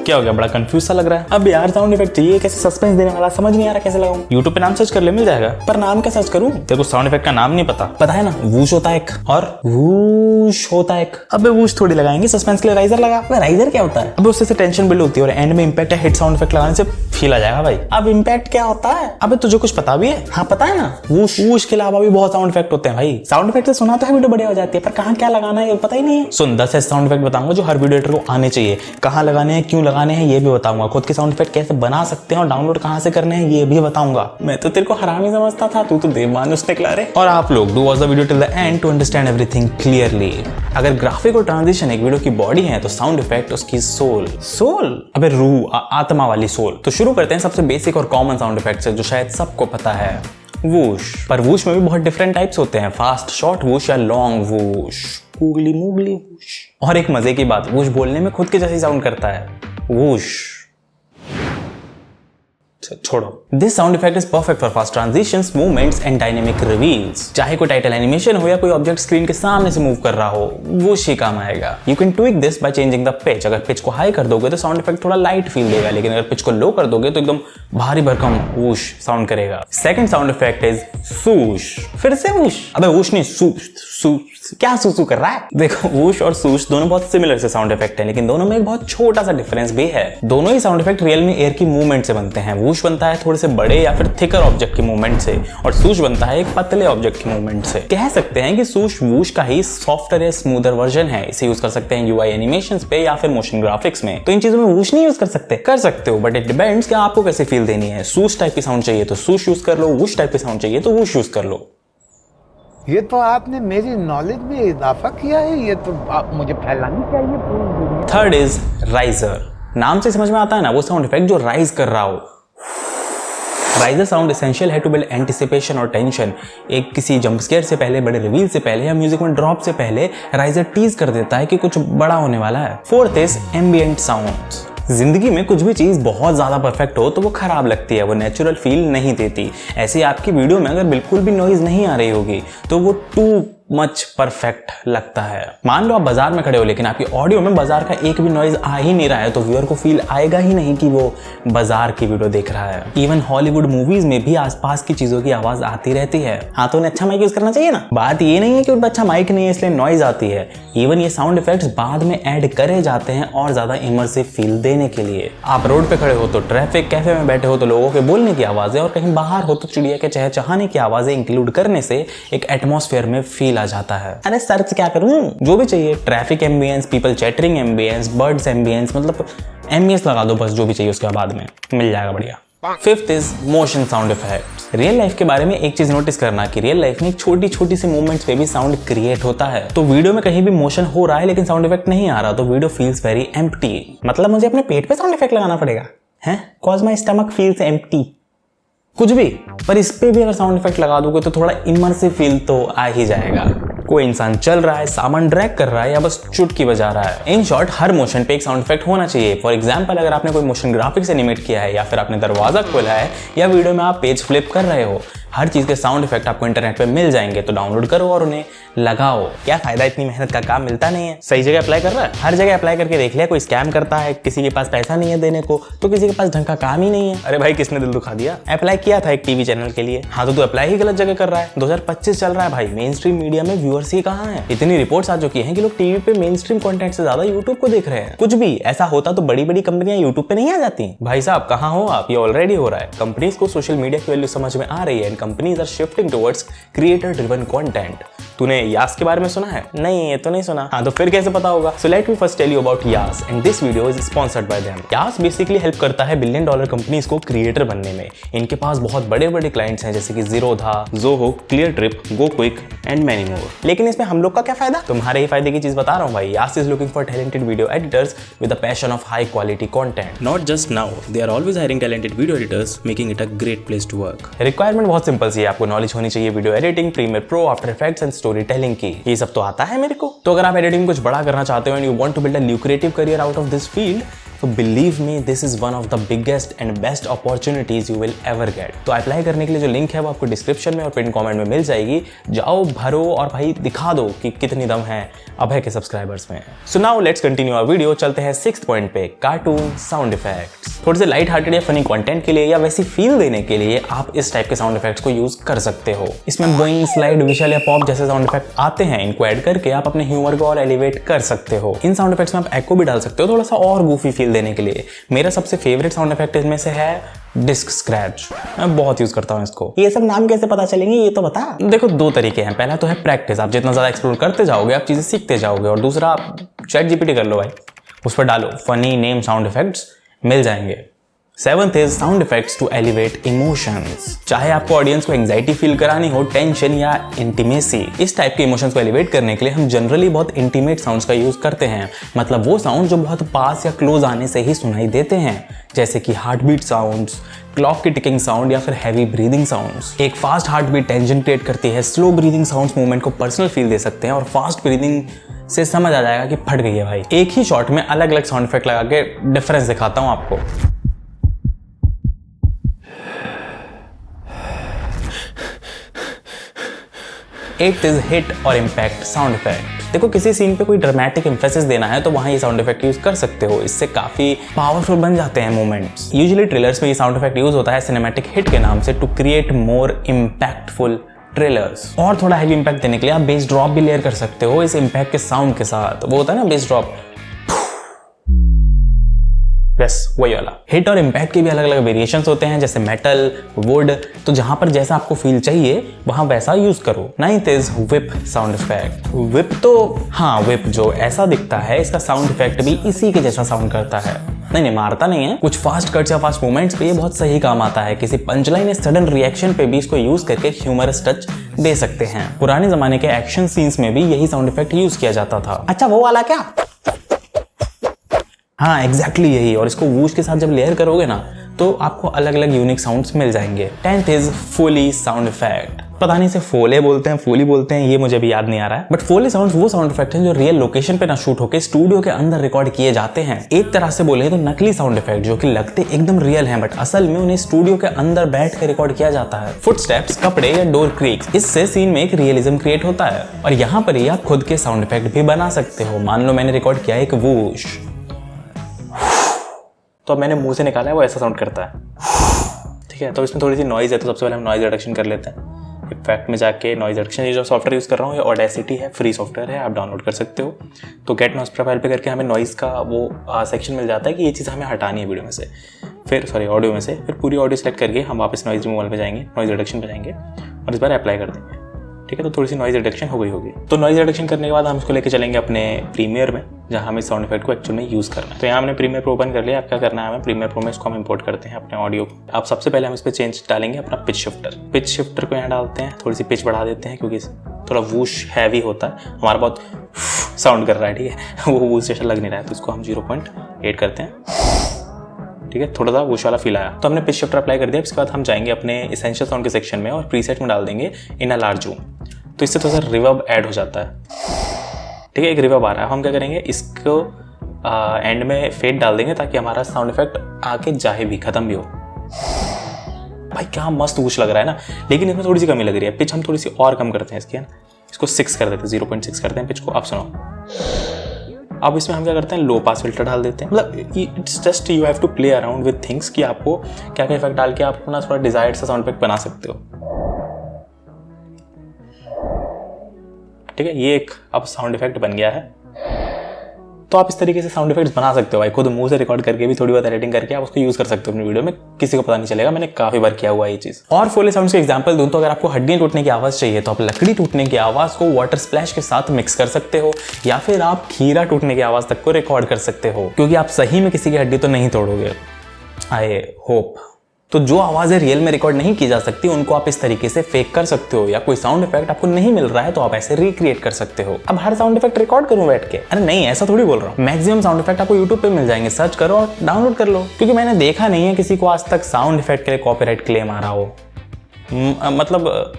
क्या हो गया, बड़ा कंफ्यूज सा लग रहा है। अब यार साउंड इफेक्ट चाहिए, कैसे सस्पेंस देने वाला, समझ नहीं आ रहा कैसे लगाऊं। यूट्यूब पे नाम सर्च कर ले, मिल जाएगा, पर नाम क्या सर्च करूं? तेरे को साउंड इफेक्ट का नाम नहीं पता? पता है ना, वूश होता है एक और वूश होता है एक। अबे वूश थोड़ी लगाएंगे, सस्पेंस के लिए राइजर लगा। अबे राइजर क्या होता है? अब उससे टेंशन बिल्ड होती है और एंड में इंपैक्ट या हिट साउंड इफेक्ट लगाने से फील आ जाएगा भाई। अब इंपैक्ट क्या होता है? अबे तुझे कुछ पता भी है? हाँ पता है ना, वूश वूश के अलावा भी बहुत साउंड इफेक्ट होते हैं भाई। साउंड इफेक्ट से सुना तो है वीडियो बढ़िया हो जाती है, पर कहाँ क्या लगाना है ये पता ही नहीं है। सुन 10 ऐसे साउंड इफेक्ट बताऊंगा जो हर वीडियो एडिटर को आने चाहिए। कहाँ लगाने हैं, क्यों लगाने हैं ये भी बताऊंगा। खुद के साउंड इफेक्ट कैसे बना सकते हैं और डाउनलोड कहाँ से करने हैं ये भी बताऊंगा। मैं तो तेरे को हरामी समझता था, तू तो देवमानुष निकला रे। और आप लोग do watch the video till the end to understand everything clearly. अगर ग्राफिक और ट्रांजिशन एक वीडियो की बॉडी है तो साउंड इफेक्ट उसकी सोल। सोल अबे रूह, आत्मा वाली सोल। तो शुरू करते हैं सबसे बेसिक और कॉमन साउंड इफेक्ट से जो शायद सबको पता है, वूश। पर वूश में भी बहुत डिफरेंट टाइप्स होते हैं, फास्ट शॉर्ट वूश या लॉन्ग वूश, गूगली मूगली वूश। और एक मजे की बात, वूश बोलने में खुद के जैसी साउंड करता है, वूश। छोड़ो। This sound effect is perfect for fast transitions, movements and dynamic reveals. चाहे कोई टाइटल एनिमेशन हो या कोई ऑब्जेक्ट स्क्रीन के सामने से मूव कर रहा हो, वो ही काम आएगा। You can tweak this by changing the pitch. अगर पिच को हाई कर दोगे तो साउंड इफेक्ट थोड़ा लाइट फील देगा, लेकिन अगर पिच को लो कर दोगे तो एकदम भारी भरकम वूश साउंड करेगा। Second sound effect is shush. फिर से वूश, अबे वूश नहीं, सूश। क्या सूसू कर रहा है? देखो वूश और सूश दोनों बहुत सिमिलर से साउंड इफेक्ट हैं, लेकिन दोनों में एक बहुत छोटा सा डिफरेंस भी है। दोनों ही साउंड इफेक्ट रियल में एयर की मूवमेंट से बनते हैं। वूश बनता है थोड़े से बड़े या फिर थिकर ऑब्जेक्ट की मूवमेंट से, और सूश बनता है एक पतले ऑब्जेक्ट की मूवमेंट से। कह सकते हैं कि सूश वूश का ही सॉफ्टवेयर या स्मूदर वर्जन है। इसे यूज कर सकते हैं यूआई एनिमेशंस पे या फिर मोशन ग्राफिक्स में। तो इन चीजों में वूश नहीं यूज कर सकते? कर सकते हो, बट इट डिपेंड्स कि आपको कैसे फील देनी है। सूश टाइप की साउंड चाहिए तो सूश यूज कर लो, वूश टाइप की साउंड चाहिए तो वूश यूज कर लो। ये तो आपने मेरी नॉलेज में इजाफा किया है, ये तो मुझे फैलानी चाहिए पूरी दुनिया। Third is riser. नाम से समझ में आता है ना, वो साउंड इफेक्ट जो राइज कर रहा हो। राइजर साउंड एसेंशियल है टू बिल्ड एंटिसिपेशन और टेंशन। एक किसी जंप स्केयर से पहले, बड़े रिवील से पहले या म्यूजिक में ड्रॉप से पहले राइजर टीज कर देता है कि कुछ बड़ा होने वाला है। Fourth is ambient sounds. जिंदगी में कुछ भी चीज बहुत ज्यादा परफेक्ट हो तो वो खराब लगती है, वो नेचुरल फील नहीं देती। ऐसे आपकी वीडियो में अगर बिल्कुल भी नॉइज नहीं आ रही होगी तो वो टू मच परफेक्ट लगता है। मान लो आप बाजार में खड़े हो, लेकिन आपकी ऑडियो में बाजार का एक भी नॉइज आ ही नहीं रहा है, तो व्यूअर को फील आएगा ही नहीं कि वो बाजार की वीडियो देख रहा है। इवन हॉलीवुड मूवीज में भी आसपास की चीजों की आवाज आती रहती है। हाँ तो उन्हें अच्छा माइक यूज करना चाहिए ना। बात ये नहीं है कि उनका अच्छा माइक नहीं है इसलिए नॉइज आती है। इवन ये साउंड इफेक्ट्स बाद में ऐड करे जाते हैं और ज्यादा इमर्सिव फील देने के लिए। आप रोड पे खड़े हो तो ट्रैफिक, कैफे में बैठे हो तो लोगों के बोलने की आवाजें, और कहीं बाहर हो तो चिड़िया के चहचहाने की आवाजें इंक्लूड करने से एक एटमॉस्फेयर में फील आ जाता है। अरे सर्च क्या करूं, जो भी चाहिए, traffic ambience, people chattering ambience, birds ambience, मतलब एम्बियंस लगा दो बस, जो भी चाहिए उसके बाद में मिल जाएगा बढ़िया। Fifth is motion sound effect. Real life के बारे में एक चीज नोटिस करना कि रियल लाइफ में छोटी छोटी सी मूवमेंट्स पे भी साउंड क्रिएट होता है। तो वीडियो में कहीं भी मोशन हो रहा है लेकिन साउंड इफेक्ट नहीं आ रहा तो वीडियो फील्स वेरी एम्प्टी। मतलब मुझे अपने पेट पे साउंड इफेक्ट लगाना पड़ेगा हैं, cause my stomach feels empty. कुछ भी, पर इस पे भी अगर साउंड इफेक्ट लगा दोगे तो थोड़ा इमर्सिव फील तो आ ही जाएगा। कोई इंसान चल रहा है, सामान ड्रैग कर रहा है या बस चुटकी बजा रहा है। इन शॉर्ट हर मोशन पे एक साउंड इफेक्ट होना चाहिए। फॉर एग्जांपल अगर आपने कोई मोशन ग्राफिक्स एनिमेट किया है या फिर आपने दरवाजा खोला है या वीडियो में आप पेज फ्लिप कर रहे हो, हर चीज के साउंड इफेक्ट आपको इंटरनेट पे मिल जाएंगे, तो डाउनलोड करो और उन्हें लगाओ। क्या फायदा, इतनी मेहनत का काम मिलता नहीं है। सही जगह अप्लाई कर रहा है, हर जगह अप्लाई करके देख लिया, कोई स्कैम करता है, किसी के पास पैसा नहीं है देने को, तो किसी के पास ढंग का काम ही नहीं है। अरे भाई किसने दिल दुखा दिया, अप्लाई किया था एक टीवी चैनल के लिए। हाँ तो तू अप्लाई ही गलत जगह कर रहा है। 2025 चल रहा है भाई, मेन स्ट्रीम मीडिया में व्यूअर्स ही कहाँ है। इतनी रिपोर्ट्स आ चुकी हैं कि लोग टीवी पे मेन स्ट्रीम कंटेंट से ज्यादा यूट्यूब को देख रहे हैं। कुछ भी ऐसा होता तो बड़ी बड़ी कंपनियां यूट्यूब पे नहीं आ जाती। भाई साहब कहाँ हो आप, ये ऑलरेडी हो रहा है। कंपनीज को सोशल मीडिया की वैल्यू समझ में आ रही है and companies are shifting towards creator driven content. तूने यास के बारे में सुना है? नहीं, ये तो नहीं सुना। हाँ तो फिर कैसे पता होगा। So let me first tell you about यास and this video is sponsored by them. यास बेसिकली हेल्प करता है $1 बिलियन कंपनीज को क्रिएटर बनने में। इनके पास बहुत बड़े बड़े क्लाइंट्स हैं जैसे कि Zerodha, Zoho, clear trip, go quick and many more. लेकिन इसमें हम लोग का क्या फायदा? तुम्हारे ही फायदे की चीज बता रहा हूँ भाई। यास is looking for talented video editors with a passion of high quality content. Not just now, they are always hiring talented video editors, making it a great place to work. Requirement बहुत simple सी है, आपको knowledge होनी चाहिए video editing, premiere pro, after effects and story telling की। ये सब तो आता है मेरे को। तो अगर आप एडिटिंग कुछ बड़ा करना चाहते हो and you want to build a lucrative career out of this field, तो believe me this is one of the biggest and best opportunities you will ever get. तो अप्लाई करने के लिए जो लिंक है वो आपको डिस्क्रिप्शन में और पिन कमेंट में मिल जाएगी। जाओ, भरो और भाई दिखा दो कि कितनी दम है अभय के सब्सक्राइबर्स में। So now let's continue our video. चलते हैं 6th पॉइंट पे, कार्टून साउंड इफेक्ट्स। थोड़े से लाइट हार्टेड या फनी कंटेंट के लिए या वैसी फील देने के लिए आप इस टाइप के साउंड इफेक्ट्स को यूज कर सकते हो। इसमें बोइंग, स्लाइड, विशल या पॉप जैसे साउंड इफेक्ट आते हैं। इनको ऐड करके आप अपने ह्यूमर को और एलिवेट कर सकते हो। इन साउंड इफेक्ट्स में आप एको भी डाल सकते हो थोड़ा सा और गूफी फील देने के लिए। मेरा सबसे फेवरेट साउंड इफेक्ट इनमें से है डिस्क स्क्रैच। मैं बहुत यूज करता हूँ इसको। ये सब नाम कैसे पता चलेंगे ये तो बता। देखो, 2 तरीके हैं। पहला तो है प्रैक्टिस, आप जितना ज्यादा एक्सप्लोर करते जाओगे आप चीजें सीखते जाओगे। और दूसरा, आप चैट जीपीटी कर लो भाई, उस पर डालो फनी नेम साउंड इफेक्ट्स, मिल जाएंगे। 7th is sound effects to elevate emotions. चाहे आपको ऑडियंस को एंग्जाइटी फील करानी हो, टेंशन या इंटीमेसी, इस टाइप के इमोशंस को एलिवेट करने के लिए हम जनरली बहुत इंटीमेट साउंड्स का यूज करते हैं। मतलब वो साउंड जो बहुत पास या क्लोज आने से ही सुनाई देते हैं, जैसे कि हार्ट बीट साउंड्स, क्लॉक की टिकिंग साउंड या फिर हैवी ब्रीदिंग साउंड्स। एक fast heart beat tension create करती है, स्लो ब्रीदिंग साउंड्स मूवमेंट को पर्सनल फील दे सकते हैं और फास्ट ब्रीदिंग से समझ आ जाएगा कि फट गई है भाई। एक ही शॉट में अलग अलग साउंड इफेक्ट लगा के डिफरेंस दिखाता हूं आपको। 8th इज हिट और इम्पैक्ट साउंड इफेक्ट। देखो, किसी सीन पे कोई ड्रामेटिक एम्फेसिस देना है तो वहां ये साउंड इफेक्ट यूज कर सकते हो। इससे काफी पावरफुल बन जाते हैं मोमेंट्स। यूजुअली ट्रेलर्स में ये साउंड इफेक्ट यूज होता है सिनेमैटिक हिट के नाम से, to create more impactful trailers. और थोड़ा हैवी इम्पैक्ट देने के लिए आप बेस ड्रॉप भी लेयर कर सकते हो इस इम्पैक्ट के साउंड के साथ। वो होता है ना बेस ड्रॉप, बस वही वाला। हिट और इम्पैक्ट के भी अलग अलग वेरिएशंस होते हैं, जैसे मेटल, वुड। तो जहां पर जैसा आपको फील चाहिए वहां वैसा यूज करो। 9th is whip sound effect. Whip तो हाँ, व्हिप जो ऐसा दिखता है इसका साउंड इफेक्ट भी इसी के जैसा साउंड करता है। नहीं, मारता नहीं है। कुछ फास्ट कट्स या फास्ट मूवमेंट्स पे ये बहुत सही काम आता है। किसी पंचलाइन या सडन रिएक्शन पे भी इसको यूज करके ह्यूमरस टच दे सकते हैं। पुराने जमाने के एक्शन सीन्स में भी यही साउंड इफेक्ट यूज किया जाता था। अच्छा, वो वाला क्या? हाँ, एग्जैक्टली यही। और इसको वूश के साथ जब लेयर करोगे ना तो आपको अलग अलग यूनिक साउंड्स मिल जाएंगे। 10th is फोली sound effect. पता नहीं से फोले बोलते हैं, फोली बोलते हैं, ये मुझे भी याद नहीं आ रहा है। बट फोले साउंड्स वो साउंड इफेक्ट हैं जो रियल लोकेशन पे ना शूट होकर स्टूडियो के अंदर रिकॉर्ड किए जाते हैं। एक तरह से बोले तो नकली साउंड इफेक्ट जो कि लगते एकदम रियल हैं बट असल में उन्हें स्टूडियो के अंदर बैठ कर रिकॉर्ड किया जाता है। फुटस्टेप्स, कपड़े या डोर क्रीक्स, इससे सीन में एक रियलिज्म क्रिएट होता है। और यहाँ पर ही आप खुद के साउंड इफेक्ट भी बना सकते हो। मान लो मैंने रिकॉर्ड किया एक वूश, तो अब मैंने मुंह से निकाला है, वो ऐसा साउंड करता है। ठीक है, तो इसमें थोड़ी सी नॉइज़ है, तो सबसे पहले हम नॉइज़ रिडक्शन कर लेते हैं। इफेक्ट में जाके नॉइज़ रिडक्शन, ये जो सॉफ्टवेयर यूज़ कर रहा हूँ ये ऑडेसिटी है, फ्री सॉफ्टवेयर है, आप डाउनलोड कर सकते हो। तो गेट नॉइज़ प्रोफाइल पे करके हमें नॉइज़ का वो सेक्शन मिल जाता है कि ये चीज़ हमें हटानी है वीडियो में से, फिर ऑडियो में से। फिर पूरी ऑडियो सेलेक्ट करके हम वापस नॉइज़ रिमूवल पे जाएंगे, नॉइज़ रिडक्शन पे जाएंगे और इस बार अप्लाई कर देंगे। ठीक है, तो थोड़ी सी नॉइज़ रिडक्शन हो गई होगी। तो नॉइज़ रिडक्शन करने के बाद हम इसको लेके चलेंगे अपने प्रीमियर में, जहाँ हमें साउंड इफेक्ट को एक्चुअल में यूज़ करना है। तो यहाँ हमने प्रीमियर प्रो ओपन कर लिया। अब क्या करना है, हमें प्रीमियर प्रो में इसको हम इंपोर्ट करते हैं अपने ऑडियो। अब सबसे पहले हम इस पर चेंज डालेंगे अपना पिच शिफ्टर। पिच शिफ्टर को यहाँ डालते हैं, थोड़ी सी पिच बढ़ा देते हैं क्योंकि थोड़ा वूश हैवी होता है, हमारा बहुत साउंड कर रहा है। ठीक है, वो वूश जैसा लग नहीं रहा है, तो इसको हम 0.8 करते हैं। ठीक है, थोड़ा सा वूश वाला फील आया तो हमने पिच शिफ्टर अप्लाई कर दिया। इसके बाद हम जाएंगे अपने एसेंशियल साउंड के सेक्शन में और प्रीसेट में डाल देंगे इन अ लार्ज रूम। तो इससे थोड़ा सा रिवर्ब ऐड हो जाता है। ठीक है, एक रिवर्ब आ रहा है। हम क्या करेंगे, इसको एंड में फेड डाल देंगे ताकि हमारा साउंड इफेक्ट आके जाए भी, खत्म भी हो। भाई क्या मस्त वूश लग रहा है ना, लेकिन इसमें थोड़ी सी कमी लग रही है। पिच हम थोड़ी सी और कम करते हैं इसकी, है ना, इसको 6 कर देते हैं, 0.6 करते हैं पिच को। अब सुनो, अब इसमें हम क्या करते हैं, लो पास फिल्टर डाल देते हैं। मतलब it's just you have to play around with things कि आपको क्या क्या इफेक्ट डाल के आप अपना थोड़ा डिजायर्ड सा साउंड इफेक्ट बना सकते हो। ठीक है, ये एक अब साउंड इफेक्ट बन गया है। तो आप इस तरीके से साउंड इफेक्ट्स बना सकते हो भाई, खुद मुंह से रिकॉर्ड करके भी, थोड़ी बहुत एडिटिंग करके आप उसको यूज कर सकते हो अपनी वीडियो में, किसी को पता नहीं चलेगा। मैंने काफी बार किया हुआ है ये चीज। और फोले साउंड्स के एग्जांपल दूं तो अगर आपको हड्डियां टूटने की आवाज चाहिए तो आप लकड़ी टूटने की आवाज को वाटर स्प्लैश के साथ मिक्स कर सकते हो, या फिर आप खीरा टूटने की आवाज तक को रिकॉर्ड कर सकते हो, क्योंकि आप सही में किसी की हड्डी तो नहीं तोड़ोगे, आई होप। तो जो आवाज़ें रियल में रिकॉर्ड नहीं की जा सकती उनको आप इस तरीके से फेक कर सकते हो, या कोई साउंड इफेक्ट आपको नहीं मिल रहा है तो आप ऐसे रिक्रिएट कर सकते हो। अब हर साउंड इफेक्ट रिकॉर्ड करूं बैठ के? अरे नहीं, ऐसा थोड़ी बोल रहा हूँ। मैक्सिमम साउंड इफेक्ट आपको यूट्यूब पे मिल जाएंगे, सर्च करो और डाउनलोड कर लो। क्योंकि मैंने देखा नहीं है किसी को आज तक साउंड इफेक्ट के लिए कॉपीराइट क्लेम आ रहा हो। मतलब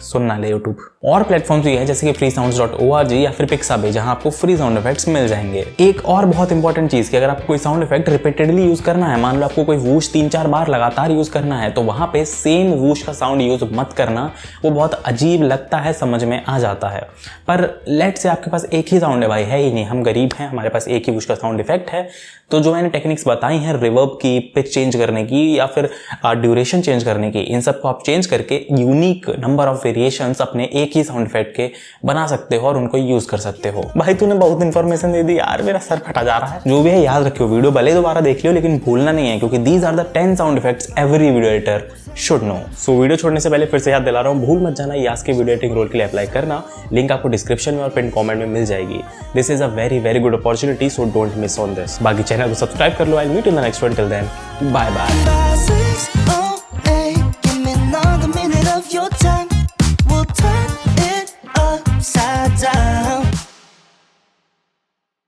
सुनना ले यूट्यूब। और प्लेटफॉर्म्स भी है जैसे कि freesounds.org या फिर Pixabay, जहां आपको फ्री साउंड इफेक्ट्स मिल जाएंगे। एक और बहुत इंपॉर्टेंट चीज कि अगर आपको कोई साउंड इफेक्ट रिपीटेडली यूज करना है, मान लो आपको कोई वूश 3-4 बार लगातार यूज करना है, तो वहां पे सेम वूश का साउंड यूज मत करना। वो बहुत अजीब लगता है, समझ में आ जाता है। पर लेट से आपके पास एक ही साउंड है भाई, है ही नहीं, हम गरीब हैं, हमारे पास एक ही वूश का साउंड इफेक्ट है, तो जो मैंने टेक्निक्स बताई हैं रिवर्ब की, पिच चेंज करने की या फिर ड्यूरेशन चेंज करने की, इन सब को आप चेंज करके यूनिक नंबर ऑफ वेरिएशंस अपने एक ही साउंड इफेक्ट के बना सकते हो और उनको यूज कर सकते हो। भाई तूने बहुत इंफॉर्मेशन दे दी यार, मेरा सर फटा जा रहा है। जो भी है याद रखियो, वीडियो भले दोबारा देख लियो लेकिन भूलना नहीं है, क्योंकि these are the 10 sound effects every video editor should know. So video छोड़ने से पहले फिर से याद दिला रहा हूँ, भूल मत जाना यास के वीडियो एडिटिंग रोल के लिए अप्लाई करना। लिंक आपको डिस्क्रिप्शन में और पिन कमेंट में मिल जाएगी। This is a very very good opportunity, so don't miss on this. बाकी चैनल को सब्सक्राइब कर लो। I meet in the next one, till then bye bye.